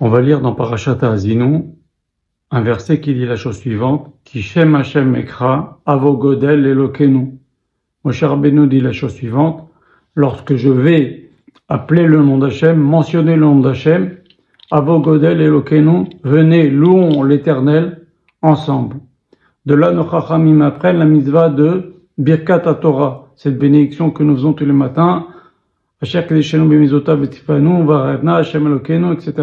On va lire dans Parashat Haazinu un verset qui dit la chose suivante: Ki Shem Hashem Ekra Avo Godel Elokenu. Moshe Rabbeinu dit la chose suivante: lorsque je vais appeler le nom d'Hachem, mentionner le nom d'Hachem, Avo Godel Elokenu, venez, louons l'Éternel ensemble. De là, nos Chachamim apprennent la mitzvah de Birkat HaTorah, cette bénédiction que nous faisons tous les matins. Asher Kedeshenu b'mizotav v'tifanu v'arevna Hashem Elokenu, etc.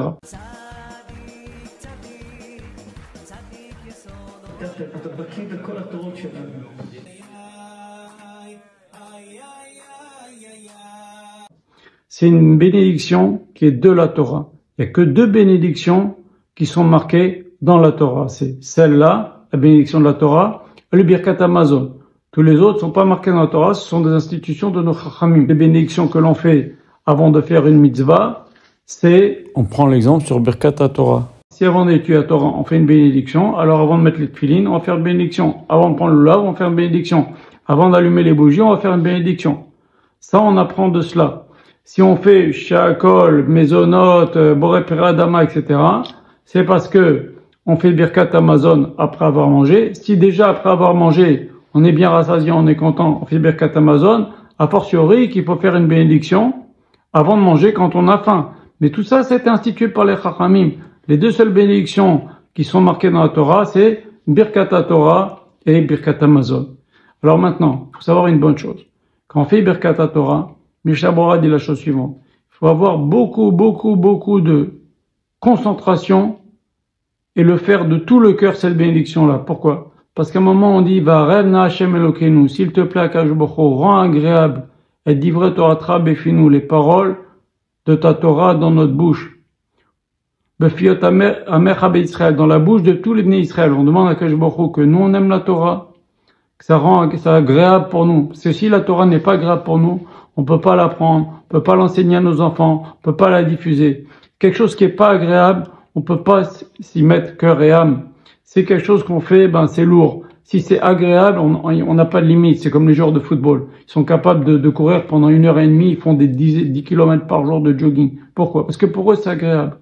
C'est une bénédiction qui est de la Torah. Il n'y a que deux bénédictions qui sont marquées dans la Torah. C'est celle-là, la bénédiction de la Torah, et le Birkat Hamazon. Tous les autres ne sont pas marqués dans la Torah, ce sont des institutions de nos Chachamim. Les bénédictions que l'on fait avant de faire une mitzvah, c'est... On prend l'exemple sur Birkat HaTorah. Si avant d'étudier la Torah, on fait une bénédiction, alors avant de mettre les tefilines, on va faire une bénédiction. Avant de prendre le lave, on va faire une bénédiction. Avant d'allumer les bougies, on va faire une bénédiction. Ça, on apprend de cela. Si on fait Shakol, Mezonot, Boré Peradama, etc., c'est parce que on fait Birkat Hamazon après avoir mangé. Si déjà après avoir mangé, on est bien rassasié, on est content, on fait Birkat Hamazon, a fortiori qu'il faut faire une bénédiction avant de manger quand on a faim. Mais tout ça, c'est institué par les Chachamim. Les deux seules bénédictions qui sont marquées dans la Torah, c'est Birkat HaTorah et Birkat Hamazon. Alors maintenant, il faut savoir une bonne chose. Quand on fait Birkat HaTorah, Mishnah Berurah dit la chose suivante: il faut avoir beaucoup de concentration et le faire de tout le cœur, cette bénédiction-là. Pourquoi? Parce qu'à un moment on dit Va'arevna Hashem Elokenu, s'il te plaît, Akadosh Baruch Hu, rends agréable et divrei Torah befinu, les paroles de ta Torah dans notre bouche. Befiot Amecha Be'Israël, dans la bouche de tous les bénis Israël. On demande à Akadosh Baruch Hu que nous on aime la Torah, que ça rend ça agréable pour nous. Parce que si la Torah n'est pas agréable pour nous, on peut pas l'apprendre, on peut pas l'enseigner à nos enfants, on peut pas la diffuser. Quelque chose qui est pas agréable, on peut pas s'y mettre cœur et âme. C'est quelque chose qu'on fait, c'est lourd. Si c'est agréable, on n'a pas de limite. C'est comme les joueurs de football. Ils sont capables de courir pendant 1h30, ils font des 10 km par jour de jogging. Pourquoi? Parce que pour eux, c'est agréable.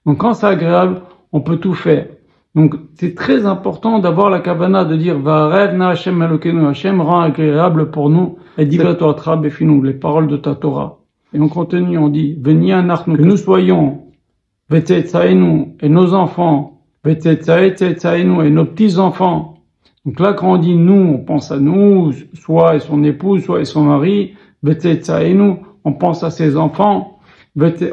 Donc quand c'est agréable, on peut tout faire. Donc c'est très important d'avoir la kavana de dire Va'arevna Hashem Elokenu, Hashem rend agréable pour nous et divrei Torah befinu, les paroles de ta Torah. Et on continue, on dit Veni anachnu, que nous soyons Vetzetzaenu et nos enfants, Vetzetzaenu et nos petits enfants. Donc là quand on dit nous, on pense à nous, soit et son épouse, soit et son mari. Vetzetzaenu, on pense à ses enfants.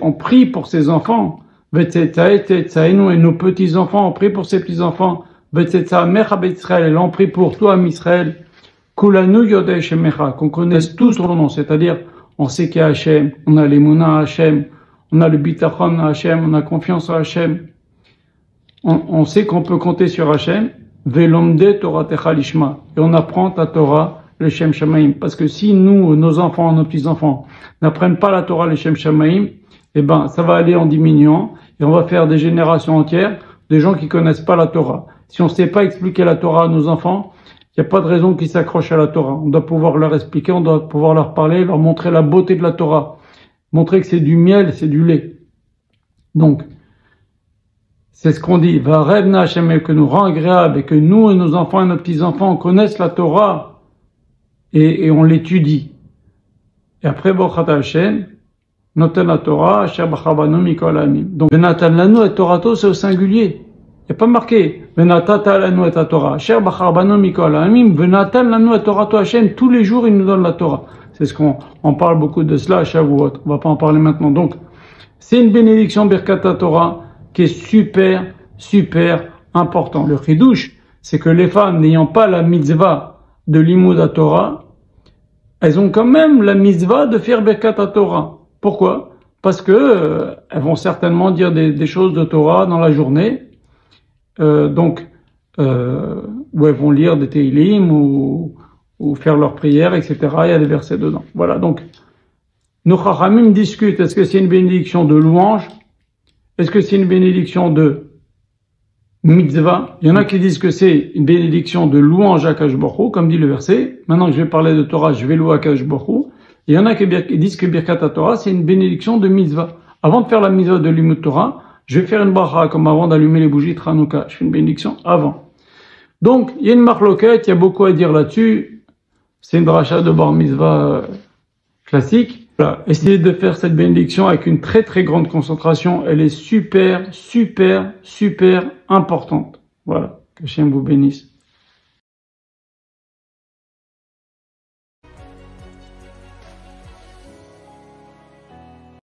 On prie pour ses enfants. Vetzetzaenu et nos petits-enfants, on prie pour ses petits-enfants. Vetzetzamecha Be'Israël, on prie pour toi, Israël. Kulanu Yodei Shemecha, qu'on connaisse tous ton nom, c'est-à-dire, on sait qu'il y a Hachem, on a l'Emouna à Hachem, on a le Bitachon à Hachem, on a confiance à Hachem. On sait qu'on peut compter sur Hachem. Velomde Torah Techa Lishma, et on apprend ta Torah, le Shem Shamaim. Parce que si nous, nos enfants, nos petits-enfants, n'apprennent pas la Torah, le Shem Shamaim, ça va aller en diminuant et on va faire des générations entières de gens qui connaissent pas la Torah. Si on sait pas expliquer la Torah à nos enfants, il n'y a pas de raison qu'ils s'accrochent à la Torah. On doit pouvoir leur expliquer, on doit pouvoir leur parler, leur montrer la beauté de la Torah. Montrer que c'est du miel, c'est du lait. Donc, c'est ce qu'on dit. Va'arevna Hashem, que nous rend agréable et que nous et nos enfants et nos petits-enfants connaissent la Torah et on l'étudie. Et après, Bochat Hashem, Noten la Torah, Asher b'chabanu mikol ha'amim. Donc, Venatan lanu et Torato, c'est au singulier. Il n'y a pas marqué Venatata lanu et Torah. Asher b'chabanu mikol ha'amim. Venatan lanu et Torato Hashem. Tous les jours, il nous donne la Torah. C'est ce qu'on parle beaucoup de cela à Shavuot. On va pas en parler maintenant. Donc, c'est une bénédiction Birkat HaTorah qui est super important. Le chidouche, c'est que les femmes n'ayant pas la mitzvah de Limud HaTorah, elles ont quand même la mitzvah de faire Birkat HaTorah. Pourquoi? Parce que elles vont certainement dire des choses de Torah dans la journée, où elles vont lire des Teilim ou faire leurs prières, etc. Il y a des versets dedans. Voilà, donc nos Chachamim discutent, est-ce que c'est une bénédiction de louange? Est-ce que c'est une bénédiction de mitzvah? Il y en a qui disent que c'est une bénédiction de louange à Akadosh Baruch Hu, comme dit le verset. Maintenant que je vais parler de Torah, je vais louer Akadosh Baruch Hu. Il y en a qui disent que Birkat HaTorah, c'est une bénédiction de mitzvah. Avant de faire la mitzvah de Limud Torah, je vais faire une bracha comme avant d'allumer les bougies de Hanouka. Je fais une bénédiction avant. Donc, il y a une marloquette, il y a beaucoup à dire là-dessus. C'est une dracha de bar mitzvah classique. Voilà. Essayez de faire cette bénédiction avec une très très grande concentration. Elle est super, super, super importante. Voilà. Que Hachem vous bénisse.